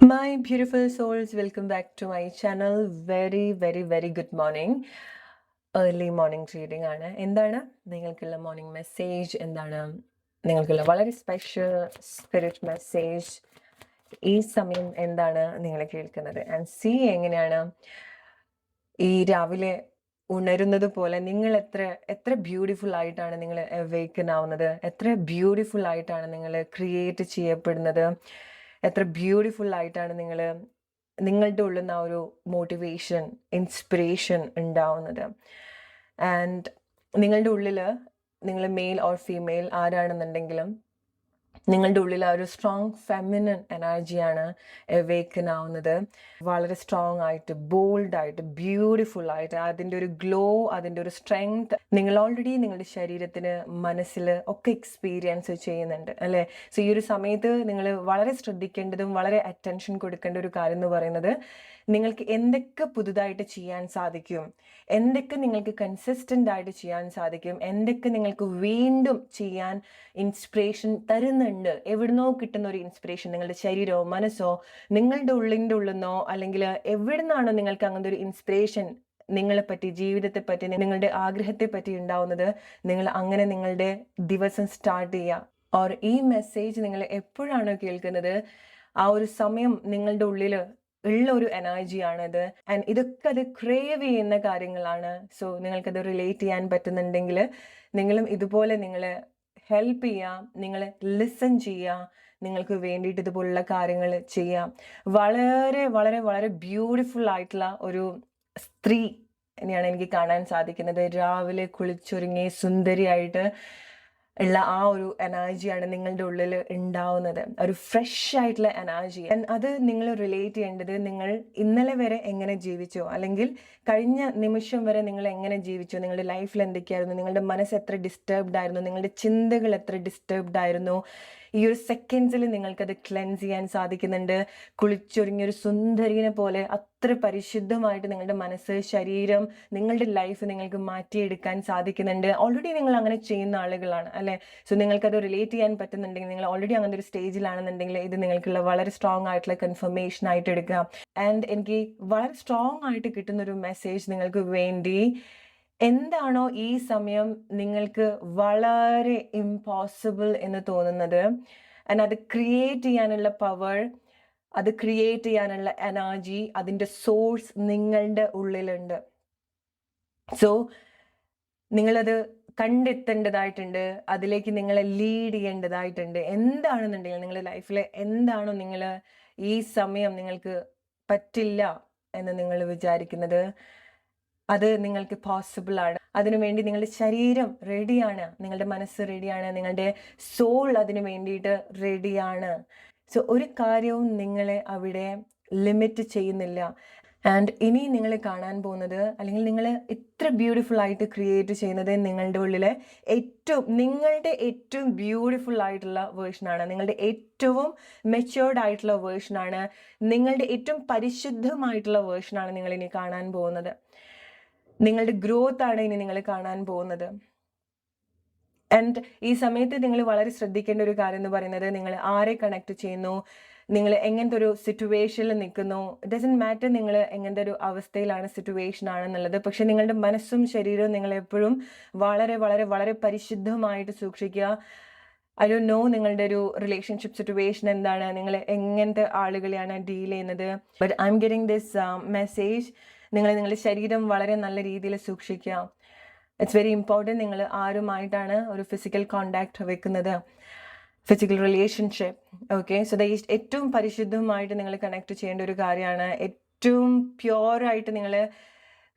My beautiful souls, welcome back to my channel. Very good morning. Early morning reading ആണ്. എന്താണ് നിങ്ങൾക്കുള്ള morning message? എന്താണ് നിങ്ങൾക്കുള്ള വളരെ സ്പെഷ്യൽ സ്പിരിറ്റ് മെസ്സേജ്? ഈ സമയം എന്താണ് നിങ്ങൾ കേൾക്കുന്നത്? ആൻഡ് സി എങ്ങനെയാണ് ഈ രാവിലെ ഉണരുന്നത് പോലെ നിങ്ങൾ എത്ര ബ്യൂട്ടിഫുൾ ആയിട്ടാണ് നിങ്ങൾ അവേക്കൻ ആവുന്നത്, എത്ര ബ്യൂട്ടിഫുൾ ആയിട്ടാണ് നിങ്ങൾ ക്രിയേറ്റ് ചെയ്യപ്പെടുന്നത്, എത്ര ബ്യൂട്ടിഫുൾ ആയിട്ടാണ് നിങ്ങളുടെ ഉള്ളിൽ നിന്ന് ആ ഒരു മോട്ടിവേഷൻ, ഇൻസ്പിറേഷൻ ഉണ്ടാവുന്നത്. ആൻഡ് നിങ്ങളുടെ ഉള്ളിൽ നിങ്ങൾ മെയിൽ ഓർ ഫീമെയിൽ ആരാണെന്നുണ്ടെങ്കിലും നിങ്ങളുടെ ഉള്ളിൽ ആ ഒരു സ്ട്രോങ് ഫെമിനൻ എനർജിയാണ് അവേക്കൻ ആവുന്നത്. വളരെ സ്ട്രോങ് ആയിട്ട്, ബോൾഡായിട്ട്, ബ്യൂട്ടിഫുൾ ആയിട്ട്, അതിൻ്റെ ഒരു ഗ്ലോ, അതിൻ്റെ ഒരു സ്ട്രെങ്ത് നിങ്ങൾ ഓൾറെഡി നിങ്ങളുടെ ശരീരത്തിന്, മനസ്സിൽ ഒക്കെ എക്സ്പീരിയൻസ് ചെയ്യുന്നുണ്ട് അല്ലേ? സോ ഈ ഒരു സമയത്ത് നിങ്ങൾ വളരെ ശ്രദ്ധിക്കേണ്ടതും വളരെ അറ്റൻഷൻ കൊടുക്കേണ്ട ഒരു കാര്യം എന്ന് പറയുന്നത്, നിങ്ങൾക്ക് എന്തൊക്കെ പുതുതായിട്ട് ചെയ്യാൻ സാധിക്കും, എന്തൊക്കെ നിങ്ങൾക്ക് കൺസിസ്റ്റൻ്റ് ആയിട്ട് ചെയ്യാൻ സാധിക്കും, എന്തൊക്കെ നിങ്ങൾക്ക് വീണ്ടും ചെയ്യാൻ ഇൻസ്പിറേഷൻ തരുന്നുണ്ട്. എവിടുന്നോ കിട്ടുന്ന ഒരു ഇൻസ്പിറേഷൻ, നിങ്ങളുടെ ശരീരമോ മനസ്സോ, നിങ്ങളുടെ ഉള്ളിൻ്റെ ഉള്ളിൽ നിന്നോ, അല്ലെങ്കിൽ എവിടെ നിന്നാണോ നിങ്ങൾക്ക് അങ്ങനത്തെ ഒരു ഇൻസ്പിറേഷൻ നിങ്ങളെപ്പറ്റി, ജീവിതത്തെപ്പറ്റി, നിങ്ങളുടെ ആഗ്രഹത്തെ പറ്റി ഉണ്ടാവുന്നത്, നിങ്ങൾ അങ്ങനെ നിങ്ങളുടെ ദിവസം സ്റ്റാർട്ട് ചെയ്യുക. ഓർ ഈ മെസ്സേജ് നിങ്ങൾ എപ്പോഴാണോ കേൾക്കുന്നത് ആ ഒരു സമയം നിങ്ങളുടെ ഉള്ളിൽ ഉള്ള ഒരു എനർജിയാണത്. ആൻഡ് ഇതൊക്കെ അത് ക്രേവ് ചെയ്യുന്ന കാര്യങ്ങളാണ്. സോ നിങ്ങൾക്കത് റിലേറ്റ് ചെയ്യാൻ പറ്റുന്നുണ്ടെങ്കിൽ നിങ്ങളും ഇതുപോലെ നിങ്ങളെ ഹെൽപ്പ് ചെയ്യാം, നിങ്ങൾ ലിസൺ ചെയ്യാം, നിങ്ങൾക്ക് വേണ്ടിയിട്ട് ഇതുപോലുള്ള കാര്യങ്ങൾ ചെയ്യാം. വളരെ വളരെ വളരെ ബ്യൂട്ടിഫുൾ ആയിട്ടുള്ള ഒരു സ്ത്രീ തന്നെയാണ് എനിക്ക് കാണാൻ സാധിക്കുന്നത്. രാവിലെ കുളിച്ചൊരുങ്ങി സുന്ദരിയായിട്ട് ഉള്ള ആ ഒരു എനർജിയാണ് നിങ്ങളുടെ ഉള്ളിൽ ഉണ്ടാവുന്നത്, ഒരു ഫ്രഷ് ആയിട്ടുള്ള എനർജി. അത് നിങ്ങൾ റിലേറ്റ് ചെയ്യേണ്ടത്, നിങ്ങൾ ഇന്നലെ വരെ എങ്ങനെ ജീവിച്ചോ, അല്ലെങ്കിൽ കഴിഞ്ഞ നിമിഷം വരെ നിങ്ങൾ എങ്ങനെ ജീവിച്ചോ, നിങ്ങളുടെ ലൈഫിൽ എന്തൊക്കെയായിരുന്നു, നിങ്ങളുടെ മനസ്സ് എത്ര ഡിസ്റ്റർബ്ഡ് ആയിരുന്നു, നിങ്ങളുടെ ചിന്തകൾ എത്ര ഡിസ്റ്റർബ്ഡ് ആയിരുന്നു, ഈ ഒരു സെക്കൻഡ്സിൽ നിങ്ങൾക്കത് ക്ലെൻസ് ചെയ്യാൻ സാധിക്കുന്നുണ്ട്. കുളിച്ചൊരുങ്ങിയൊരു സുന്ദരിനെ പോലെ അത്ര പരിശുദ്ധമായിട്ട് നിങ്ങളുടെ മനസ്സ്, ശരീരം, നിങ്ങളുടെ ലൈഫ് നിങ്ങൾക്ക് മാറ്റിയെടുക്കാൻ സാധിക്കുന്നുണ്ട്. ഓൾറെഡി നിങ്ങൾ അങ്ങനെ ചെയ്യുന്ന ആളുകളാണ് അല്ലേ? സോ നിങ്ങൾക്കത് റിലേറ്റ് ചെയ്യാൻ പറ്റുന്നുണ്ടെങ്കിൽ, നിങ്ങൾ ഓൾറെഡി അങ്ങനത്തെ ഒരു സ്റ്റേജിലാണെന്നുണ്ടെങ്കിൽ, ഇത് നിങ്ങൾക്കുള്ള വളരെ സ്ട്രോങ് ആയിട്ടുള്ള കൺഫർമേഷൻ ആയിട്ട് എടുക്കുക. ആൻഡ് എനിക്ക് വളരെ സ്ട്രോങ് ആയിട്ട് കിട്ടുന്നൊരു മെസ്സേജ് നിങ്ങൾക്ക് വേണ്ടി, എന്താണോ ഈ സമയം നിങ്ങൾക്ക് വളരെ ഇമ്പോസിബിൾ എന്ന് തോന്നുന്നത്, ആൻഡ് അത് ക്രിയേറ്റ് ചെയ്യാനുള്ള പവർ, അത് ക്രിയേറ്റ് ചെയ്യാനുള്ള എനർജി, അതിൻ്റെ സോഴ്സ് നിങ്ങളുടെ ഉള്ളിലുണ്ട്. സോ നിങ്ങളത് കണ്ടെത്തേണ്ടതായിട്ടുണ്ട്, അതിലേക്ക് നിങ്ങളെ ലീഡ് ചെയ്യേണ്ടതായിട്ടുണ്ട്. എന്താണെന്നുണ്ടെങ്കിൽ നിങ്ങളുടെ ലൈഫിൽ എന്താണോ നിങ്ങൾ ഈ സമയം നിങ്ങൾക്ക് പറ്റില്ല എന്ന് നിങ്ങൾ വിചാരിക്കുന്നത്, അത് നിങ്ങൾക്ക് പോസിബിൾ ആണ്. അതിനുവേണ്ടി നിങ്ങളുടെ ശരീരം റെഡിയാണ്, നിങ്ങളുടെ മനസ്സ് റെഡിയാണ്, നിങ്ങളുടെ സോൾ അതിനു വേണ്ടിയിട്ട് റെഡിയാണ്. സോ ഒരു കാര്യവും നിങ്ങളെ അവിടെ ലിമിറ്റ് ചെയ്യുന്നില്ല. ആൻഡ് ഇനി നിങ്ങൾ കാണാൻ പോകുന്നത്, അല്ലെങ്കിൽ നിങ്ങൾ ഇത്ര ബ്യൂട്ടിഫുൾ ആയിട്ട് ക്രിയേറ്റ് ചെയ്യുന്നത് നിങ്ങളുടെ ഉള്ളിലെ നിങ്ങളുടെ ഏറ്റവും ബ്യൂട്ടിഫുൾ ആയിട്ടുള്ള വേർഷനാണ്, നിങ്ങളുടെ ഏറ്റവും മെച്യൂർഡ് ആയിട്ടുള്ള വേർഷനാണ്, നിങ്ങളുടെ ഏറ്റവും പരിശുദ്ധമായിട്ടുള്ള വേർഷനാണ് നിങ്ങൾ ഇനി കാണാൻ പോകുന്നത്. നിങ്ങളുടെ ഗ്രോത്ത് ആണ് ഇനി നിങ്ങൾ കാണാൻ പോകുന്നത്. ആൻഡ് ഈ സമയത്ത് നിങ്ങൾ വളരെ ശ്രദ്ധിക്കേണ്ട ഒരു കാര്യം എന്ന് പറയുന്നത്, നിങ്ങൾ ആരെ കണക്ട് ചെയ്യുന്നു, നിങ്ങൾ എങ്ങനത്തെ ഒരു സിറ്റുവേഷനിൽ നിൽക്കുന്നു, ഇറ്റ് ഡസൻറ്റ് മാറ്റർ നിങ്ങൾ എങ്ങനത്തെ ഒരു അവസ്ഥയിലാണ്, സിറ്റുവേഷൻ ആണെന്നുള്ളത്. പക്ഷെ നിങ്ങളുടെ മനസ്സും ശരീരവും നിങ്ങൾ എപ്പോഴും വളരെ വളരെ വളരെ പരിശുദ്ധമായിട്ട് സൂക്ഷിക്കുക. ഐ ഡോണ്ട് നോ നിങ്ങളുടെ ഒരു റിലേഷൻഷിപ്പ് സിറ്റുവേഷൻ എന്താണ്, നിങ്ങൾ എങ്ങനത്തെ ആളുകളെയാണ് ഡീൽ ചെയ്യുന്നത്, but I am getting this message. നിങ്ങളുടെ ശരീരം വളരെ നല്ല രീതിയിൽ സൂക്ഷിക്കുക. It's very important. നിങ്ങൾ ആരുമായിട്ടാണ് ഒരു ഫിസിക്കൽ കോണ്ടാക്ട് വെക്കുന്നത്, ഫിസിക്കൽ റിലേഷൻഷിപ്പ്, ഓക്കെ? സോ ഏറ്റവും പരിശുദ്ധമായിട്ട് നിങ്ങൾ കണക്ട് ചെയ്യേണ്ട ഒരു കാര്യമാണ്, ഏറ്റവും പ്യുവറായിട്ട് നിങ്ങൾ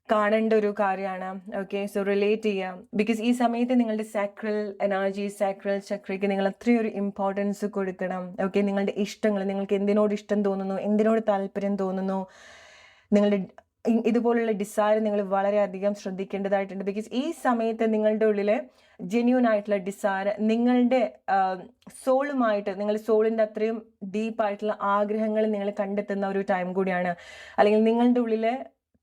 കാണേണ്ട ഒരു കാര്യമാണ്. ഓക്കെ, സോ റിലേറ്റ് ചെയ്യാം. ബിക്കോസ് ഈ സമയത്ത് നിങ്ങളുടെ സാക്രൽ എനർജി, സാക്രൽ ചക്രയ്ക്ക് നിങ്ങൾ അത്രയും ഒരു ഇമ്പോർട്ടൻസ് കൊടുക്കണം. ഓക്കെ, നിങ്ങളുടെ ഇഷ്ടങ്ങൾ, നിങ്ങൾക്ക് എന്തിനോട് ഇഷ്ടം തോന്നുന്നു, എന്തിനോട് താല്പര്യം തോന്നുന്നു, നിങ്ങളുടെ ഇതുപോലുള്ള ഡിസയർ നിങ്ങൾ വളരെയധികം ശ്രദ്ധിക്കേണ്ടതായിട്ടുണ്ട്. ബിക്കോസ് ഈ സമയത്ത് നിങ്ങളുടെ ഉള്ളിൽ ജെന്യൂൻ ആയിട്ടുള്ള ഡിസയർ, നിങ്ങളുടെ സോളുമായിട്ട്, നിങ്ങളുടെ സോളിൻ്റെ അത്രയും ഡീപ്പായിട്ടുള്ള ആഗ്രഹങ്ങൾ നിങ്ങൾ കണ്ടെത്തുന്ന ഒരു ടൈം കൂടിയാണ്. അല്ലെങ്കിൽ നിങ്ങളുടെ ഉള്ളിൽ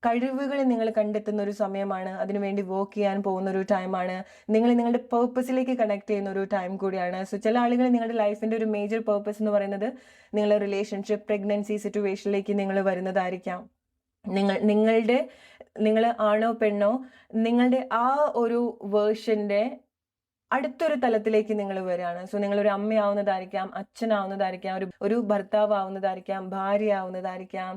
കഴിവുകൾ നിങ്ങൾ കണ്ടെത്തുന്ന ഒരു സമയമാണ്. അതിനുവേണ്ടി വർക്ക് ചെയ്യാൻ പോകുന്ന ഒരു ടൈമാണ്. നിങ്ങൾ നിങ്ങളുടെ പേർപ്പസിലേക്ക് കണക്ട് ചെയ്യുന്ന ഒരു ടൈം കൂടിയാണ്. സോ ചില ആളുകൾ നിങ്ങളുടെ ലൈഫിൻ്റെ ഒരു മേജർ പേർപ്പസ് എന്ന് പറയുന്നത് നിങ്ങളുടെ റിലേഷൻഷിപ്പ്, പ്രഗ്നൻസി സിറ്റുവേഷനിലേക്ക് നിങ്ങൾ വരുന്നതായിരിക്കാം. നിങ്ങൾ ആണോ പെണ്ണോ, നിങ്ങളുടെ ആ ഒരു വേർഷൻ്റെ അടുത്തൊരു തലത്തിലേക്ക് നിങ്ങൾ വരികയാണ്. സോ നിങ്ങളൊരു അമ്മയാവുന്നതായിരിക്കാം, അച്ഛനാവുന്നതായിരിക്കാം, ഒരു ഭർത്താവ് ആവുന്നതായിരിക്കാം, ഭാര്യ ആവുന്നതായിരിക്കാം,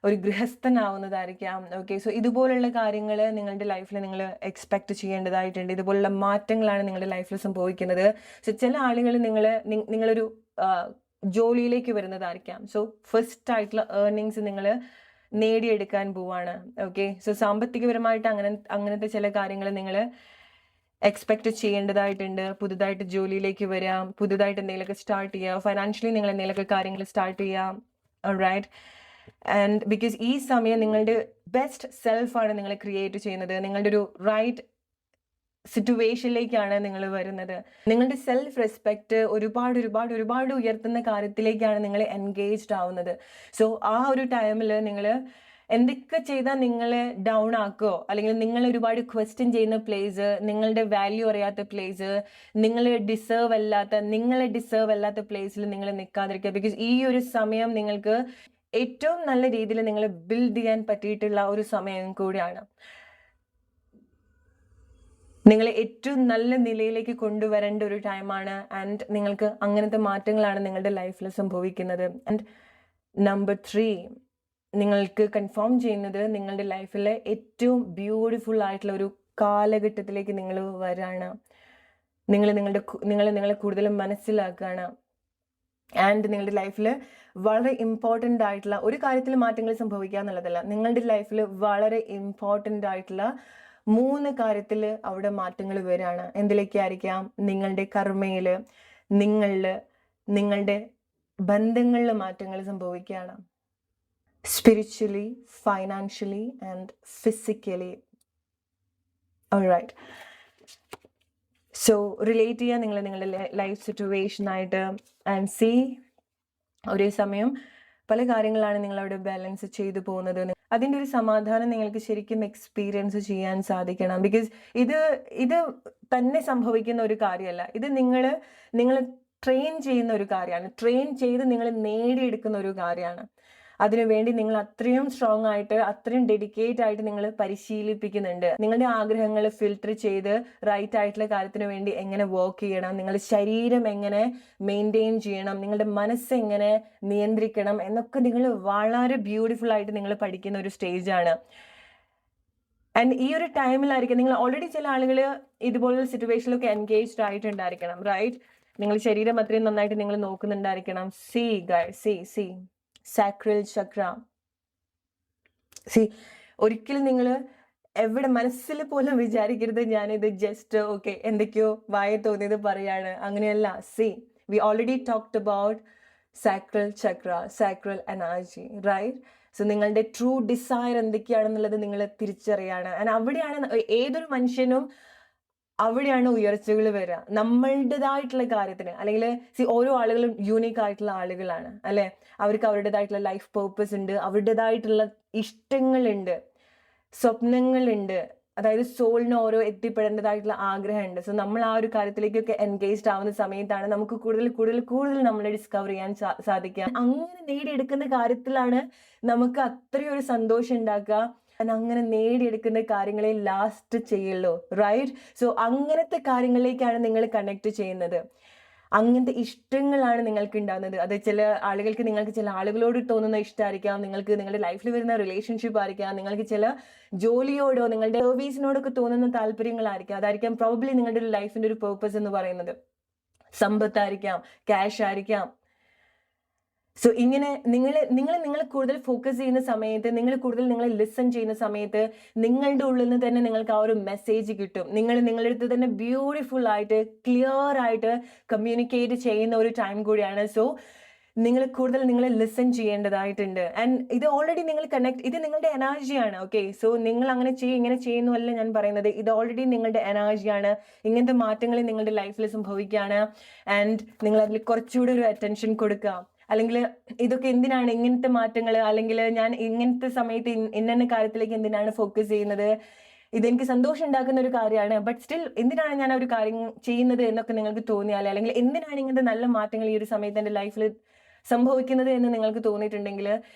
ഒരു ഗൃഹസ്ഥനാവുന്നതായിരിക്കാം. ഓക്കെ, സോ ഇതുപോലുള്ള കാര്യങ്ങൾ നിങ്ങളുടെ ലൈഫിൽ നിങ്ങൾ എക്സ്പെക്ട് ചെയ്യേണ്ടതായിട്ടുണ്ട്. ഇതുപോലുള്ള മാറ്റങ്ങളാണ് നിങ്ങളുടെ ലൈഫിൽ സംഭവിക്കുന്നത്. സോ ചില ആളുകൾ നിങ്ങളൊരു ജോലിയിലേക്ക് വരുന്നതായിരിക്കാം. സോ ഫസ്റ്റ് ആയിട്ടുള്ള ഏർണിങ്സ് നിങ്ങൾ നേടിയെടുക്കാൻ പോവാണ്. ഓക്കെ, സോ സാമ്പത്തികപരമായിട്ട് അങ്ങനത്തെ ചില കാര്യങ്ങൾ നിങ്ങൾ എക്സ്പെക്ട് ചെയ്യേണ്ടതായിട്ടുണ്ട്. പുതുതായിട്ട് ജോലിയിലേക്ക് വരാം, പുതുതായിട്ട് എന്തെങ്കിലുമൊക്കെ സ്റ്റാർട്ട് ചെയ്യുക, ഫൈനാൻഷ്യലി നിങ്ങൾ എന്തെങ്കിലുമൊക്കെ കാര്യങ്ങൾ സ്റ്റാർട്ട് ചെയ്യാം. റൈറ്റ്, ആൻഡ് ബിക്കോസ് ഈ സമയം നിങ്ങളുടെ ബെസ്റ്റ് സെൽഫാണ് നിങ്ങൾ ക്രിയേറ്റ് ചെയ്യുന്നത്. നിങ്ങളുടെ ഒരു റൈറ്റ് സിറ്റുവേഷനിലേക്കാണ് നിങ്ങൾ വരുന്നത്. നിങ്ങളുടെ സെൽഫ് റെസ്പെക്റ്റ് ഒരുപാട് ഉയർത്തുന്ന കാര്യത്തിലേക്കാണ് നിങ്ങൾ എൻഗേജ്ഡ് ആവുന്നത്. സോ ആ ഒരു ടൈമിൽ നിങ്ങൾ എന്തൊക്കെ ചെയ്താൽ നിങ്ങളെ ഡൗൺ ആക്കുകയോ അല്ലെങ്കിൽ നിങ്ങൾ ഒരുപാട് ക്വസ്റ്റ്യൻ ചെയ്യുന്ന പ്ലേസ്, നിങ്ങളുടെ വാല്യൂ അറിയാത്ത പ്ലേസ്, നിങ്ങളെ ഡിസേർവ് അല്ലാത്ത പ്ലേസിൽ നിങ്ങൾ നിൽക്കാതിരിക്കുക. ബിക്കോസ് ഈ ഒരു സമയം നിങ്ങൾക്ക് ഏറ്റവും നല്ല രീതിയിൽ നിങ്ങൾ ബിൽഡ് ചെയ്യാൻ പറ്റിയിട്ടുള്ള ഒരു സമയം കൂടിയാണ്. നിങ്ങളെ ഏറ്റവും നല്ല നിലയിലേക്ക് കൊണ്ടുവരേണ്ട ഒരു ടൈമാണ്. ആൻഡ് നിങ്ങൾക്ക് അങ്ങനത്തെ മാറ്റങ്ങളാണ് നിങ്ങളുടെ ലൈഫിൽ സംഭവിക്കുന്നത്. ആൻഡ് നമ്പർ 3, നിങ്ങൾക്ക് കൺഫേം ചെയ്യുന്നത് നിങ്ങളുടെ ലൈഫിലെ ഏറ്റവും ബ്യൂട്ടിഫുൾ ആയിട്ടുള്ള ഒരു കാലഘട്ടത്തിലേക്ക് നിങ്ങൾ വരാണ്. നിങ്ങളെ കൂടുതലും മനസ്സിലാക്കുകയാണ്. ആൻഡ് നിങ്ങളുടെ ലൈഫിൽ വളരെ ഇമ്പോർട്ടൻ്റ് ആയിട്ടുള്ള ഒരു കാര്യത്തിൽ മാറ്റങ്ങൾ സംഭവിക്കുക എന്നുള്ളതല്ല, നിങ്ങളുടെ ലൈഫിൽ വളരെ ഇമ്പോർട്ടൻ്റ് ആയിട്ടുള്ള 3 കാര്യത്തിൽ അവിടെ മാറ്റങ്ങൾ വരികയാണ്. എന്തിലേക്കായിരിക്കാം? നിങ്ങളുടെ കർമ്മയിൽ, നിങ്ങളുടെ ബന്ധങ്ങളിൽ മാറ്റങ്ങൾ സംഭവിക്കുകയാണ്. Spiritually, financially and physically. Alright, so relate ചെയ്യുക നിങ്ങളുടെ ലൈഫ് സിറ്റുവേഷനായിട്ട്. ആൻഡ് സീ, ഒരേ സമയം പല കാര്യങ്ങളാണ് നിങ്ങളവിടെ ബാലൻസ് ചെയ്തു പോകുന്നത്. അതിൻ്റെ ഒരു സമാധാനം നിങ്ങൾക്ക് ശരിക്കും എക്സ്പീരിയൻസ് ചെയ്യാൻ സാധിക്കണം. ബിക്കോസ് ഇത് തന്നെ സംഭവിക്കുന്ന ഒരു കാര്യമല്ല. ഇത് നിങ്ങൾ ട്രെയിൻ ചെയ്യുന്ന ഒരു കാര്യമാണ്. ട്രെയിൻ ചെയ്ത് നിങ്ങൾ നേടിയെടുക്കുന്ന ഒരു കാര്യമാണ്. അതിനുവേണ്ടി നിങ്ങൾ അത്രയും സ്ട്രോങ് ആയിട്ട്, അത്രയും ഡെഡിക്കേറ്റ് ആയിട്ട് നിങ്ങൾ പരിശീലിപ്പിക്കുന്നുണ്ട്. നിങ്ങളുടെ ആഗ്രഹങ്ങൾ ഫിൽട്ടർ ചെയ്ത് റൈറ്റ് ആയിട്ടുള്ള കാര്യത്തിന് വേണ്ടി എങ്ങനെ വർക്ക് ചെയ്യണം, നിങ്ങളുടെ ശരീരം എങ്ങനെ മെയിൻറ്റെയിൻ ചെയ്യണം, നിങ്ങളുടെ മനസ്സ് എങ്ങനെ നിയന്ത്രിക്കണം എന്നൊക്കെ നിങ്ങൾ വളരെ ബ്യൂട്ടിഫുൾ ആയിട്ട് നിങ്ങൾ പഠിക്കുന്ന ഒരു സ്റ്റേജാണ്. ആൻഡ് ഈ ഒരു ടൈമിലായിരിക്കും നിങ്ങൾ ഓൾറെഡി ചില ആളുകൾ ഇതുപോലുള്ള സിറ്റുവേഷനിലൊക്കെ എൻഗേജ്ഡ് ആയിട്ടുണ്ടായിരിക്കണം. റൈറ്റ്, നിങ്ങൾ ശരീരം അത്രയും നന്നായിട്ട് നിങ്ങൾ നോക്കുന്നുണ്ടായിരിക്കണം. സി സാക്രൽ ചക്ര. ഒരിക്കലും നിങ്ങൾ എവിടെ മനസ്സിൽ പോലും വിചാരിക്കരുത് ഞാനിത് ജസ്റ്റ് ഓക്കെ എന്തൊക്കെയോ വായ തോന്നിയത് പറയാണ്. അങ്ങനെയല്ല. We already talked about sacral chakra, sacral energy. Right, so നിങ്ങളുടെ ട്രൂ ഡിസയർ എന്തൊക്കെയാണെന്നുള്ളത് നിങ്ങൾ തിരിച്ചറിയാണ്. ആൻഡ് അവിടെയാണ് ഏതൊരു മനുഷ്യനും അവിടെയാണ് ഉയർച്ചകൾ വരിക. നമ്മളുടേതായിട്ടുള്ള കാര്യത്തിന്, അല്ലെങ്കിൽ ഓരോ ആളുകളും യൂണീക്ക് ആയിട്ടുള്ള ആളുകളാണ് അല്ലെ. അവർക്ക് അവരുടേതായിട്ടുള്ള ലൈഫ് പേർപ്പസ് ഉണ്ട്, അവരുടേതായിട്ടുള്ള ഇഷ്ടങ്ങളുണ്ട്, സ്വപ്നങ്ങളുണ്ട്. അതായത് സോളിന് ഓരോ എത്തിപ്പെടേണ്ടതായിട്ടുള്ള ആഗ്രഹമുണ്ട്. സോ നമ്മൾ ആ ഒരു കാര്യത്തിലേക്കൊക്കെ എൻഗേജ്ഡ് ആവുന്ന സമയത്താണ് നമുക്ക് കൂടുതൽ നമ്മളെ ഡിസ്കവർ ചെയ്യാൻ സാധിക്കുക. അങ്ങനെ നേടിയെടുക്കുന്ന കാര്യത്തിലാണ് നമുക്ക് അത്രയും ഒരു സന്തോഷം ഉണ്ടാക്കുക. അങ്ങനെ നേടിയെടുക്കുന്ന കാര്യങ്ങളെ ലാസ്റ്റ് ചെയ്യുള്ളൂ. റൈറ്റ്, സോ അങ്ങനത്തെ കാര്യങ്ങളിലേക്കാണ് നിങ്ങൾ കണക്ട് ചെയ്യുന്നത്. അങ്ങനത്തെ ഇഷ്ടങ്ങളാണ് നിങ്ങൾക്ക് ഉണ്ടാകുന്നത്. അത് നിങ്ങൾക്ക് ചില ആളുകളോട് തോന്നുന്ന ഇഷ്ടമായിരിക്കാം, നിങ്ങൾക്ക് നിങ്ങളുടെ ലൈഫിൽ വരുന്ന റിലേഷൻഷിപ്പ് ആയിരിക്കാം, നിങ്ങൾക്ക് ചില ജോലിയോടോ നിങ്ങളുടെ സർവീസിനോടൊക്കെ തോന്നുന്ന താല്പര്യങ്ങളായിരിക്കാം. അതായിരിക്കാം പ്രോബബ്ലി നിങ്ങളുടെ ഒരു ലൈഫിൻ്റെ ഒരു പേർപ്പസ് എന്ന് പറയുന്നത്. സമ്പത്തായിരിക്കാം, ക്യാഷ് ആയിരിക്കാം. സോ ഇങ്ങനെ നിങ്ങൾ കൂടുതൽ ഫോക്കസ് ചെയ്യുന്ന സമയത്ത്, നിങ്ങളെ ലിസൺ ചെയ്യുന്ന സമയത്ത് നിങ്ങളുടെ ഉള്ളിൽ നിന്ന് തന്നെ നിങ്ങൾക്ക് ആ ഒരു മെസ്സേജ് കിട്ടും. നിങ്ങളുടെ അടുത്ത് തന്നെ ബ്യൂട്ടിഫുൾ ആയിട്ട് ക്ലിയർ ആയിട്ട് കമ്മ്യൂണിക്കേറ്റ് ചെയ്യുന്ന ഒരു ടൈം കൂടിയാണ്. സോ നിങ്ങൾ ലിസൺ ചെയ്യേണ്ടതായിട്ടുണ്ട്. ആൻഡ് ഇത് ഓൾറെഡി നിങ്ങൾ ഇത് നിങ്ങളുടെ എനർജിയാണ്. ഓക്കെ, സോ നിങ്ങൾ ഇങ്ങനെ ചെയ്യുന്നതല്ല ഞാൻ പറയുന്നത്. ഇത് ഓൾറെഡി നിങ്ങളുടെ എനർജിയാണ്. ഇങ്ങനത്തെ മാറ്റങ്ങൾ നിങ്ങളുടെ ലൈഫിൽ സംഭവിക്കുകയാണ്. ആൻഡ് നിങ്ങൾ അതിൽ കുറച്ചുകൂടി ഒരു അറ്റൻഷൻ കൊടുക്കുക. അല്ലെങ്കിൽ ഇതൊക്കെ എന്തിനാണ് ഇങ്ങനത്തെ മാറ്റങ്ങൾ, അല്ലെങ്കിൽ ഞാൻ ഇങ്ങനത്തെ സമയത്ത് ഇന്ന കാര്യത്തിലേക്ക് എന്തിനാണ് ഫോക്കസ് ചെയ്യുന്നത്, ഇതെനിക്ക് സന്തോഷം ഉണ്ടാക്കുന്ന ഒരു കാര്യമാണ്, ബട്ട് സ്റ്റിൽ എന്തിനാണ് ഞാൻ ഒരു കാര്യം ചെയ്യുന്നത് എന്നൊക്കെ നിങ്ങൾക്ക് തോന്നിയാൽ, അല്ലെങ്കിൽ എന്തിനാണ് ഇങ്ങനത്തെ നല്ല മാറ്റങ്ങൾ ഈ ഒരു സമയത്ത് എൻ്റെ ലൈഫിൽ സംഭവിക്കുന്നത് എന്ന് നിങ്ങൾക്ക് തോന്നിയിട്ടുണ്ടെങ്കിൽ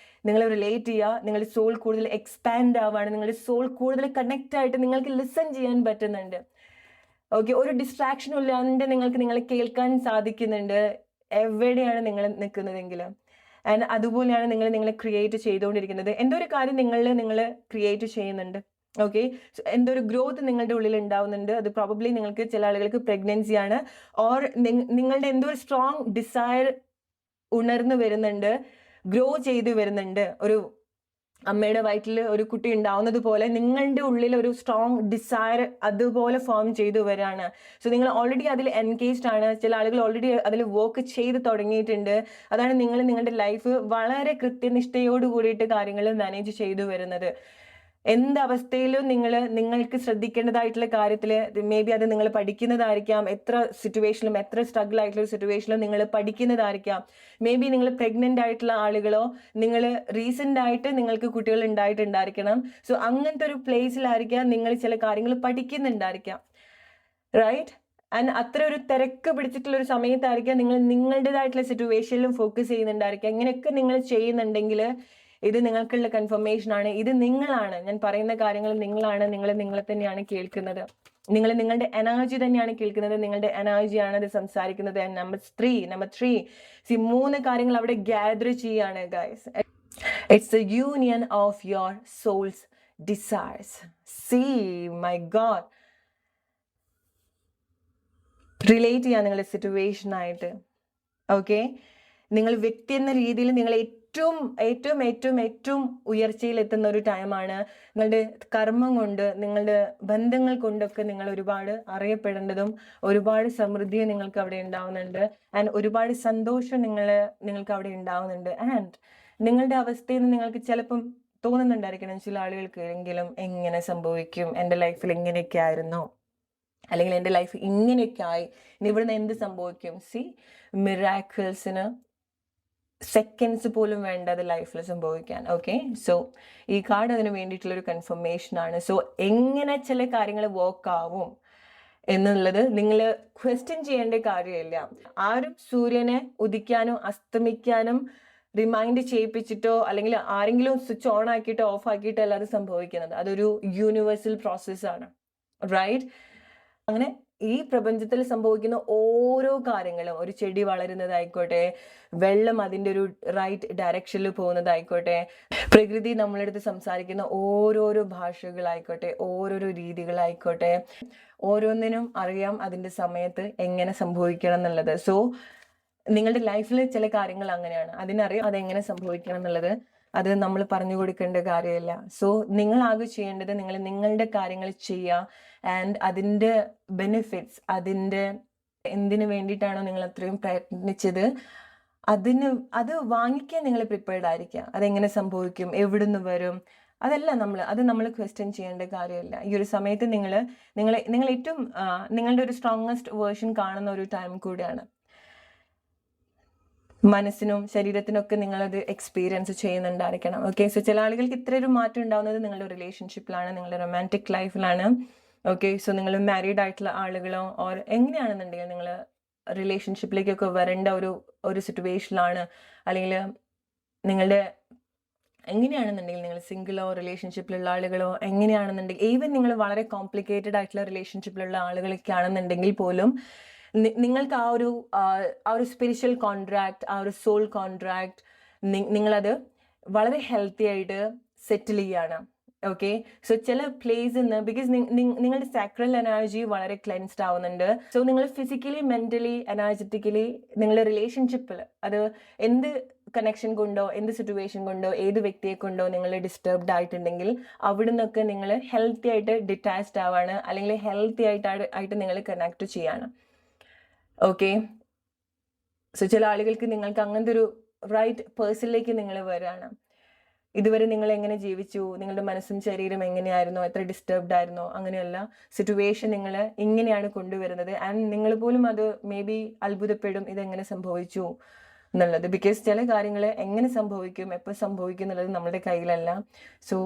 നിങ്ങൾ റിലേറ്റ് ചെയ്യുക. നിങ്ങളുടെ സോൾ കൂടുതൽ എക്സ്പാൻഡ് ആവുകയാണ്, നിങ്ങളുടെ സോൾ കൂടുതൽ കണക്റ്റ് ആയിട്ട് നിങ്ങൾക്ക് ലിസൺ ചെയ്യാൻ പറ്റുന്നുണ്ട്. ഓക്കെ, ഒരു ഡിസ്ട്രാക്ഷനും ഇല്ലാണ്ട് നിങ്ങൾക്ക് നിങ്ങളെ കേൾക്കാൻ സാധിക്കുന്നുണ്ട് എവിടെയാണ് നിങ്ങൾ നിൽക്കുന്നതെങ്കിൽ. ആൻഡ് അതുപോലെയാണ് നിങ്ങളെ ക്രിയേറ്റ് ചെയ്തുകൊണ്ടിരിക്കുന്നത്. എന്തോ ഒരു കാര്യം നിങ്ങൾ ക്രിയേറ്റ് ചെയ്യുന്നുണ്ട്. ഓക്കെ, എന്തോ ഒരു ഗ്രോത്ത് നിങ്ങളുടെ ഉള്ളിൽ ഉണ്ടാവുന്നുണ്ട്. അത് പ്രോബബ്ലി നിങ്ങൾക്ക് ചില ആളുകൾക്ക് പ്രഗ്നൻസി ആണ്, ഓർ നിങ്ങളുടെ എന്തോ ഒരു സ്ട്രോങ് ഡിസയർ ഉണർന്നു വരുന്നുണ്ട്, ഗ്രോ ചെയ്തു വരുന്നുണ്ട്. ഒരു അമ്മയുടെ വയറ്റിൽ ഒരു കുട്ടി ഉണ്ടാവുന്നത് പോലെ നിങ്ങളുടെ ഉള്ളിൽ ഒരു സ്ട്രോങ് ഡിസയർ അതുപോലെ ഫോം ചെയ്തു വരികയാണ്. സോ നിങ്ങൾ ഓൾറെഡി അതിൽ എൻഗേജ്ഡ് ആണ്. ചില ആളുകൾ ഓൾറെഡി അതിൽ വർക്ക് ചെയ്ത് തുടങ്ങിയിട്ടുണ്ട്. അതാണ് നിങ്ങളുടെ ലൈഫ് വളരെ കൃത്യനിഷ്ഠയോട് കൂടിയിട്ട് കാര്യങ്ങൾ മാനേജ് ചെയ്തു വരുന്നത്. എന്തവസ്ഥയിലും നിങ്ങൾക്ക് ശ്രദ്ധിക്കേണ്ടതായിട്ടുള്ള കാര്യത്തിൽ, മേ ബി അത് നിങ്ങൾ പഠിക്കുന്നതായിരിക്കാം, എത്ര സിറ്റുവേഷനിലും എത്ര സ്ട്രഗിൾ ആയിട്ടുള്ള ഒരു സിറ്റുവേഷനിലും നിങ്ങൾ പഠിക്കുന്നതായിരിക്കാം. മേ ബി നിങ്ങൾ പ്രഗ്നന്റ് ആയിട്ടുള്ള ആളുകളോ, നിങ്ങൾ റീസെന്റ് ആയിട്ട് നിങ്ങൾക്ക് കുട്ടികൾ ഉണ്ടായിട്ടുണ്ടായിരിക്കണം. സോ അങ്ങനത്തെ ഒരു പ്ലേസിലായിരിക്കാം നിങ്ങൾ ചില കാര്യങ്ങൾ പഠിക്കുന്നുണ്ടായിരിക്കാം, റൈറ്റ്? ആൻഡ് അത്ര ഒരു തിരക്ക് പിടിച്ചിട്ടുള്ള ഒരു സമയത്തായിരിക്കാം നിങ്ങൾ നിങ്ങളുടേതായിട്ടുള്ള സിറ്റുവേഷനിലും ഫോക്കസ് ചെയ്യുന്നുണ്ടായിരിക്കാം. ഇങ്ങനെയൊക്കെ നിങ്ങൾ ചെയ്യുന്നുണ്ടെങ്കിൽ ഇത് നിങ്ങൾക്കുള്ള കൺഫർമേഷൻ ആണ്. ഇത് നിങ്ങളാണ്, ഞാൻ പറയുന്ന കാര്യങ്ങൾ നിങ്ങളാണ്. നിങ്ങളെ തന്നെയാണ് കേൾക്കുന്നത്. നിങ്ങളുടെ എനർജി തന്നെയാണ് കേൾക്കുന്നത്. നിങ്ങളുടെ എനർജിയാണ് ഇത് സംസാരിക്കുന്നത്. നമ്പർ 3 3 കാര്യങ്ങൾ അവിടെ ഗ്യാദർ ചെയ്യാണ് guys. It's a union of your souls desires. My god, relate ചെയ്യാൻ നിങ്ങളുടെ സിറ്റുവേഷൻ ആയിട്ട്. ഓക്കെ, നിങ്ങൾ വ്യക്തി എന്ന രീതിയിൽ നിങ്ങൾ ഏറ്റവും ഏറ്റവും ഏറ്റവും ഏറ്റവും ഉയർച്ചയിൽ എത്തുന്ന ഒരു ടൈമാണ്. നിങ്ങളുടെ കർമ്മം കൊണ്ട്, നിങ്ങളുടെ ബന്ധങ്ങൾ കൊണ്ടൊക്കെ നിങ്ങൾ ഒരുപാട് അറിയപ്പെടേണ്ടതും ഒരുപാട് സമൃദ്ധി നിങ്ങൾക്ക് അവിടെ ഉണ്ടാവുന്നുണ്ട്. ആൻഡ് ഒരുപാട് സന്തോഷം നിങ്ങൾക്ക് അവിടെ ഉണ്ടാവുന്നുണ്ട്. ആൻഡ് നിങ്ങളുടെ അവസ്ഥയിൽ നിന്ന് നിങ്ങൾക്ക് ചിലപ്പം തോന്നുന്നുണ്ടായിരിക്കണം ചില ആളുകൾക്ക് എങ്കിലും, എങ്ങനെ സംഭവിക്കും, എൻ്റെ ലൈഫിൽ ഇങ്ങനെയൊക്കെ ആയിരുന്നോ, അല്ലെങ്കിൽ എൻ്റെ ലൈഫ് ഇങ്ങനെയൊക്കെ ആയി, ഇനി ഇവിടുന്ന് എന്ത് സംഭവിക്കും? മിറാക്കിൾസിന് സെക്കൻഡ്സ് പോലും വേണ്ട അത് ലൈഫിൽ സംഭവിക്കാൻ. ഓക്കെ, സോ ഈ കാർഡ് അതിന് വേണ്ടിയിട്ടുള്ളൊരു കൺഫർമേഷൻ ആണ്. സോ എങ്ങനെ ചില കാര്യങ്ങൾ വർക്ക് ആവും എന്നുള്ളത് നിങ്ങൾ ക്വസ്റ്റ്യൻ ചെയ്യേണ്ട കാര്യമില്ല. ആരും സൂര്യനെ ഉദിക്കാനും അസ്തമിക്കാനും റിമൈൻഡ് ചെയ്യിപ്പിച്ചിട്ടോ അല്ലെങ്കിൽ ആരെങ്കിലും സ്വിച്ച് ഓൺ ആക്കിയിട്ടോ ഓഫ് ആക്കിയിട്ടോ അല്ല അത് സംഭവിക്കുന്നത്. അതൊരു യൂണിവേഴ്സൽ പ്രോസസ്സാണ്, റൈറ്റ്? അങ്ങനെ ഈ പ്രപഞ്ചത്തിൽ സംഭവിക്കുന്ന ഓരോ കാര്യങ്ങളും, ഒരു ചെടി വളരുന്നതായിക്കോട്ടെ, വെള്ളം അതിൻ്റെ ഒരു റൈറ്റ് ഡയറക്ഷനിൽ പോകുന്നതായിക്കോട്ടെ, പ്രകൃതി നമ്മളെടുത്ത് സംസാരിക്കുന്ന ഓരോരോ ഭാഷകളായിക്കോട്ടെ, ഓരോരോ രീതികളായിക്കോട്ടെ, ഓരോന്നിനും അറിയാം അതിൻ്റെ സമയത്ത് എങ്ങനെ സംഭവിക്കണം എന്നുള്ളത്. സോ നിങ്ങളുടെ ലൈഫിൽ ചില കാര്യങ്ങൾ അങ്ങനെയാണ്, അതിനറിയാം അതെങ്ങനെ സംഭവിക്കണം എന്നുള്ളത്. അത് നമ്മൾ പറഞ്ഞു കൊടുക്കേണ്ട കാര്യമില്ല. സോ നിങ്ങളാകെ ചെയ്യേണ്ടത് നിങ്ങളുടെ കാര്യങ്ങൾ ചെയ്യുക. ആൻഡ് അതിൻ്റെ ബെനിഫിറ്റ്സ്, അതിൻ്റെ എന്തിനു വേണ്ടിയിട്ടാണോ നിങ്ങൾ അത്രയും പ്രയത്നിച്ചത് അത് വാങ്ങിക്കാൻ നിങ്ങൾ പ്രിപ്പയർഡ് ആയിരിക്കുക. അതെങ്ങനെ സംഭവിക്കും, എവിടുന്ന് വരും, അത് നമ്മൾ ക്വസ്റ്റ്യൻ ചെയ്യേണ്ട കാര്യമില്ല. ഈ ഒരു സമയത്ത് നിങ്ങൾ ഏറ്റവും നിങ്ങളുടെ ഒരു സ്ട്രോങ്ങസ്റ്റ് വേർഷൻ കാണുന്ന ഒരു ടൈം കൂടിയാണ്. മനസ്സിനും ശരീരത്തിനൊക്കെ നിങ്ങളത് എക്സ്പീരിയൻസ് ചെയ്യുന്നുണ്ടായിരിക്കണം. ഓക്കെ, സോ ചില ആളുകൾക്ക് ഇത്ര ഒരു മാറ്റം ഉണ്ടാവുന്നത് നിങ്ങളുടെ റിലേഷൻഷിപ്പിലാണ്, നിങ്ങളുടെ റൊമാൻറ്റിക് ലൈഫിലാണ്. ഓക്കെ, സോ നിങ്ങൾ മാരീഡ് ആയിട്ടുള്ള ആളുകളോ ഓർ എങ്ങനെയാണെന്നുണ്ടെങ്കിൽ നിങ്ങൾ റിലേഷൻഷിപ്പിലേക്കൊക്കെ വരേണ്ട ഒരു സിറ്റുവേഷനിലാണ്, അല്ലെങ്കിൽ നിങ്ങളുടെ എങ്ങനെയാണെന്നുണ്ടെങ്കിൽ നിങ്ങൾ സിംഗിളോ റിലേഷൻഷിപ്പിലുള്ള ആളുകളോ എങ്ങനെയാണെന്നുണ്ടെങ്കിൽ, ഈവൻ നിങ്ങൾ വളരെ കോംപ്ലിക്കേറ്റഡ് ആയിട്ടുള്ള റിലേഷൻഷിപ്പിലുള്ള ആളുകളൊക്കെ ആണെന്നുണ്ടെങ്കിൽ പോലും നിങ്ങൾക്ക് ആ ഒരു സ്പിരിച്വൽ കോൺട്രാക്ട്, ആ ഒരു സോൾ കോൺട്രാക്ട് നിങ്ങളത് വളരെ ഹെൽത്തി ആയിട്ട് സെറ്റിൽ ചെയ്യാണ്. ഓക്കെ, സോ ചില പ്ലേസിൽ നിന്ന്, ബിക്കോസ് നിങ്ങളുടെ സാക്രൽ എനർജി വളരെ ക്ലെൻസ്ഡ് ആവുന്നുണ്ട്. സോ നിങ്ങൾ ഫിസിക്കലി, മെന്റലി, എനർജറ്റിക്കലി നിങ്ങളുടെ റിലേഷൻഷിപ്പിൽ അത് എന്ത് കണക്ഷൻ കൊണ്ടോ, എന്ത് സിറ്റുവേഷൻ കൊണ്ടോ, ഏത് വ്യക്തിയെ കൊണ്ടോ നിങ്ങൾ ഡിസ്റ്റർബ്ഡ് ആയിട്ടുണ്ടെങ്കിൽ അവിടെ നിന്നൊക്കെ നിങ്ങൾ ഹെൽത്തി ആയിട്ട് ഡിറ്റാച്ച്ഡ് ആവാണ്, അല്ലെങ്കിൽ ഹെൽത്തി ആയിട്ട് നിങ്ങൾ കണക്ട് ചെയ്യാണ്. ഓക്കെ, സോ ചില ആളുകൾക്ക് നിങ്ങൾക്ക് അങ്ങനത്തെ ഒരു റൈറ്റ് പേഴ്സണിലേക്ക് നിങ്ങൾ വരികയാണ്. ഇതുവരെ നിങ്ങൾ എങ്ങനെ ജീവിച്ചു, നിങ്ങളുടെ മനസ്സും ശരീരം എങ്ങനെയായിരുന്നോ, എത്ര ഡിസ്റ്റർബ്ഡ് ആയിരുന്നോ, അങ്ങനെയല്ല സിറ്റുവേഷൻ നിങ്ങൾ ഇങ്ങനെയാണ് കൊണ്ടുവരുന്നത്. ആൻഡ് നിങ്ങൾ പോലും അത് മേ ബി അത്ഭുതപ്പെടും, ഇതെങ്ങനെ സംഭവിച്ചു, എന്നുള്ളത്. ബിക്കോസ് ചില കാര്യങ്ങൾ എങ്ങനെ സംഭവിക്കും, എപ്പോൾ സംഭവിക്കും എന്നുള്ളത് നമ്മുടെ കയ്യിലല്ല. സോ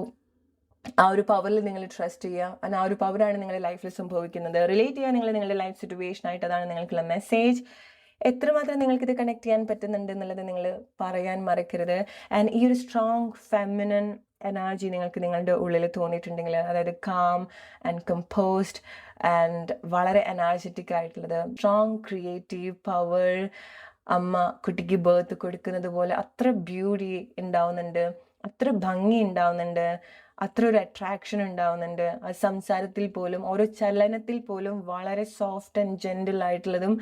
ആ ഒരു പവറിൽ നിങ്ങൾ ട്രസ്റ്റ് ചെയ്യുക. ആ ഒരു പവറാണ് നിങ്ങളുടെ ലൈഫിൽ സംഭവിക്കുന്നത്. റിലേറ്റ് ചെയ്യുക നിങ്ങൾ നിങ്ങളുടെ ലൈഫ് സിറ്റുവേഷൻ ആയിട്ട്. അതാണ് നിങ്ങൾക്കുള്ള മെസ്സേജ്. എത്രമാത്രം നിങ്ങൾക്കിത് കണക്ട് ചെയ്യാൻ പറ്റുന്നുണ്ട് എന്നുള്ളത് നിങ്ങൾ പറയാൻ മറക്കരുത്. ആൻഡ് ഈ ഒരു സ്ട്രോങ് ഫെമിനൻ എനർജി നിങ്ങൾക്ക് നിങ്ങളുടെ ഉള്ളിൽ തോന്നിയിട്ടുണ്ടെങ്കിൽ, അതായത് കാം ആൻഡ് കമ്പോസ്ഡ് ആൻഡ് വളരെ എനർജറ്റിക് ആയിട്ടുള്ളത്, സ്ട്രോങ് ക്രിയേറ്റീവ് പവർ, അമ്മ കുട്ടിക്ക് ബർത്ത് കൊടുക്കുന്നത് പോലെ അത്ര ബ്യൂട്ടി ഉണ്ടാവുന്നുണ്ട്, അത്ര ഭംഗി ഉണ്ടാവുന്നുണ്ട്, അത്ര ഒരു അട്രാക്ഷൻ ഉണ്ടാവുന്നുണ്ട്. ആ സംസാരത്തിൽ പോലും ഓരോ ചലനത്തിൽ പോലും വളരെ സോഫ്റ്റ് ആൻഡ് ജെന്റിൽ ആയിട്ടുള്ളതും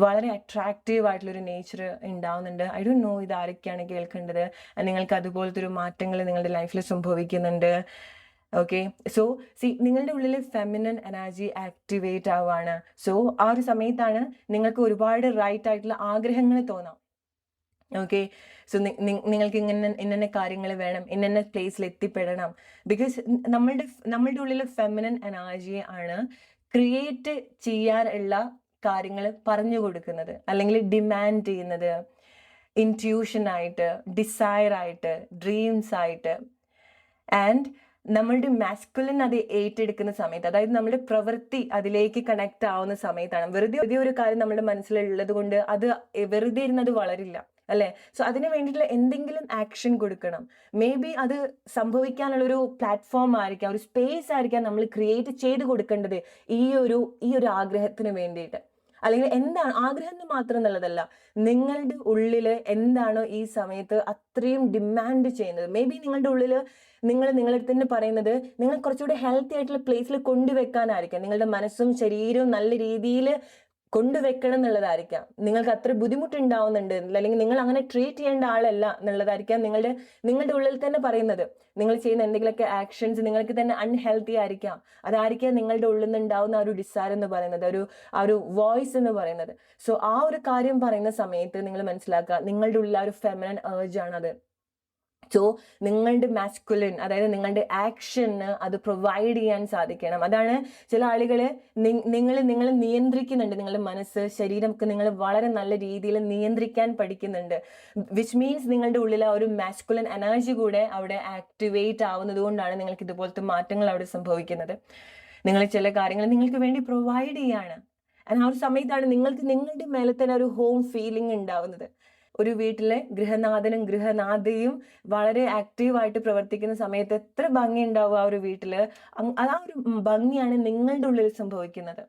വളരെ അട്രാക്റ്റീവ് ആയിട്ടുള്ളൊരു നേച്ചർ ഉണ്ടാവുന്നുണ്ട്. ഐ ഡോണ്ട് നോ ഇത് ആരൊക്കെയാണ് കേൾക്കേണ്ടത്. നിങ്ങൾക്ക് അതുപോലത്തെ ഒരു മാറ്റങ്ങൾ നിങ്ങളുടെ ലൈഫിൽ സംഭവിക്കുന്നുണ്ട്. ഓക്കെ, സോ നിങ്ങളുടെ ഉള്ളിൽ ഫെമിനൻ എനർജി ആക്ടിവേറ്റ് ആവുകയാണ്. സോ ആ ഒരു സമയത്താണ് നിങ്ങൾക്ക് ഒരുപാട് റൈറ്റ് ആയിട്ടുള്ള ആഗ്രഹങ്ങൾ തോന്നാം. ഓക്കെ, സോ നിങ്ങൾക്ക് ഇന്ന കാര്യങ്ങൾ വേണം, ഇന്ന പ്ലേസിൽ എത്തിപ്പെടണം. ബിക്കോസ് നമ്മളുടെ ഉള്ളിൽ ഫെമിനൻ എനർജി ആണ് ക്രിയേറ്റ് ചെയ്യാനുള്ള കാര്യങ്ങൾ പറഞ്ഞു കൊടുക്കുന്നത്, അല്ലെങ്കിൽ ഡിമാൻഡ് ചെയ്യുന്നത്, ഇൻറ്റ്യൂഷൻ ആയിട്ട്, ഡിസയർ ആയിട്ട്, ഡ്രീംസ് ആയിട്ട്. ആൻഡ് നമ്മളുടെ മാസ്കുലിൻ അത് ഏറ്റെടുക്കുന്ന സമയത്ത്, അതായത് നമ്മുടെ പ്രവൃത്തി അതിലേക്ക് കണക്ട് ആവുന്ന സമയത്താണ്. വെറുതെ ഒരു കാര്യം നമ്മുടെ മനസ്സിലുള്ളത് കൊണ്ട് അത് വെറുതെ ഇരുന്നത് വളരില്ല, അല്ലേ? സോ അതിന് വേണ്ടിയിട്ടുള്ള എന്തെങ്കിലും ആക്ഷൻ കൊടുക്കണം. മേ ബി അത് സംഭവിക്കാനുള്ളൊരു പ്ലാറ്റ്ഫോം ആയിരിക്കാം, ഒരു സ്പേസ് ആയിരിക്കാം നമ്മൾ ക്രിയേറ്റ് ചെയ്ത് കൊടുക്കേണ്ടത് ഈ ഒരു ആഗ്രഹത്തിന് വേണ്ടിയിട്ട്. അല്ലെങ്കിൽ എന്താണ് ആഗ്രഹം എന്ന് മാത്രം എന്നുള്ളതല്ല, നിങ്ങളുടെ ഉള്ളിൽ എന്താണോ ഈ സമയത്ത് അത്രയും ഡിമാൻഡ് ചെയ്യുന്നത്. മേ ബി നിങ്ങളുടെ ഉള്ളിൽ നിങ്ങളുടെ അടുത്ത് തന്നെ പറയുന്നത് നിങ്ങൾ കുറച്ചുകൂടി ഹെൽത്തി ആയിട്ടുള്ള പ്ലേസിൽ കൊണ്ടുവെക്കാനായിരിക്കാം. നിങ്ങളുടെ മനസ്സും ശരീരവും നല്ല രീതിയിൽ കൊണ്ടുവെക്കണം എന്നുള്ളതായിരിക്കാം. നിങ്ങൾക്ക് അത്ര ബുദ്ധിമുട്ടുണ്ടാവുന്നുണ്ട്, അല്ലെങ്കിൽ നിങ്ങൾ അങ്ങനെ ട്രീറ്റ് ചെയ്യേണ്ട ആളല്ല എന്നുള്ളതായിരിക്കാം നിങ്ങളുടെ ഉള്ളിൽ തന്നെ പറയുന്നത്. നിങ്ങൾ ചെയ്യുന്ന എന്തെങ്കിലുമൊക്കെ ആക്ഷൻസ് നിങ്ങൾക്ക് തന്നെ അൺഹെൽത്തി ആയിരിക്കാം. അതായിരിക്കാം നിങ്ങളുടെ ഉള്ളിൽ നിന്ന് ഉണ്ടാവുന്ന ആ ഒരു ഡിസയർ എന്ന് പറയുന്നത്, ആ ഒരു വോയിസ് എന്ന് പറയുന്നത്. സോ ആ ഒരു കാര്യം പറയുന്ന സമയത്ത് നിങ്ങൾ മനസ്സിലാക്കുക, നിങ്ങളുടെ ഉള്ളിൽ ആ ഒരു ഫെമിനൻ ഏർജ് ആണത്. സോ നിങ്ങളുടെ മാസ്കുലിൻ, അതായത് നിങ്ങളുടെ ആക്ഷന് അത് പ്രൊവൈഡ് ചെയ്യാൻ സാധിക്കണം. അതാണ് ചില ആളുകൾ നിങ്ങൾ നിയന്ത്രിക്കുന്നുണ്ട്, നിങ്ങളുടെ മനസ്സ്, ശരീരം ഒക്കെ നിങ്ങൾ വളരെ നല്ല രീതിയിൽ നിയന്ത്രിക്കാൻ പഠിക്കുന്നുണ്ട്. വിച്ച് മീൻസ് നിങ്ങളുടെ ഉള്ളിൽ ആ ഒരു മാസ്കുലിൻ എനർജി കൂടെ അവിടെ ആക്ടിവേറ്റ് ആവുന്നത് കൊണ്ടാണ് നിങ്ങൾക്ക് ഇതുപോലത്തെ മാറ്റങ്ങൾ അവിടെ സംഭവിക്കുന്നത്. നിങ്ങൾ ചില കാര്യങ്ങൾ നിങ്ങൾക്ക് വേണ്ടി പ്രൊവൈഡ് ചെയ്യാണ്. ആ ഒരു സമയത്താണ് നിങ്ങൾക്ക് നിങ്ങളുടെ മേലെ തന്നെ ഒരു ഹോം ഫീലിംഗ് ഉണ്ടാവുന്നത്. ഒരു വീട്ടിലെ ഗൃഹനാഥനും ഗൃഹനാഥയും വളരെ ആക്റ്റീവായിട്ട് പ്രവർത്തിക്കുന്ന സമയത്ത് എത്ര ഭംഗി ഉണ്ടാവും ആ ഒരു വീട്ടില്. ആ ഒരു ഭംഗിയാണ് നിങ്ങളുടെ ഉള്ളിൽ സംഭവിക്കുന്നത്.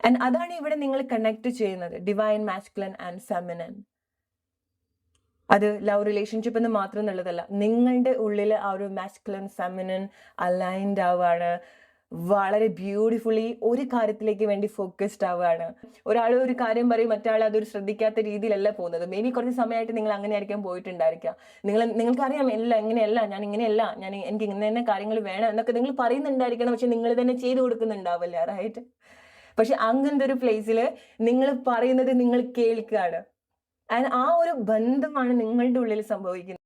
ആൻഡ് അതാണ് ഇവിടെ നിങ്ങൾ കണക്ട് ചെയ്യുന്നത്, ഡിവൈൻ മാസ്കുലിൻ ആൻഡ് ഫെമിനൻ. അത് ലവ് റിലേഷൻഷിപ്പ് എന്ന് മാത്രം എന്നുള്ളതല്ല, നിങ്ങളുടെ ഉള്ളിൽ ആ ഒരു മാസ്കുലിൻ ഫെമിനൻ അലൈൻഡ് ആവുകയാണ്. വളരെ ബ്യൂട്ടിഫുള്ളി ഒരു കാര്യത്തിലേക്ക് വേണ്ടി ഫോക്കസ്ഡ് ആവുകയാണ്. ഒരാൾ ഒരു കാര്യം പറയും, മറ്റാൾ അതൊരു ശ്രദ്ധിക്കാത്ത രീതിയിലല്ല പോകുന്നത്. മേ ബി കുറച്ച് സമയമായിട്ട് നിങ്ങൾ അങ്ങനെ ആയിരിക്കാം പോയിട്ടുണ്ടായിരിക്കാം. നിങ്ങൾക്കറിയാം എങ്ങനെയല്ല, ഞാൻ ഇങ്ങനെയല്ല, എനിക്ക് ഇങ്ങനെ തന്നെ കാര്യങ്ങൾ വേണം എന്നൊക്കെ നിങ്ങൾ പറയുന്നുണ്ടായിരിക്കണം. പക്ഷെ നിങ്ങൾ തന്നെ ചെയ്തു കൊടുക്കുന്നുണ്ടാവില്ല, റൈറ്റ്? പക്ഷെ അങ്ങനത്തെ ഒരു പ്ലേസിൽ നിങ്ങൾ പറയുന്നത് നിങ്ങൾ കേൾക്കുകയാണ്. ആ ഒരു ബന്ധമാണ് നിങ്ങളുടെ ഉള്ളിൽ സംഭവിക്കുന്നത്.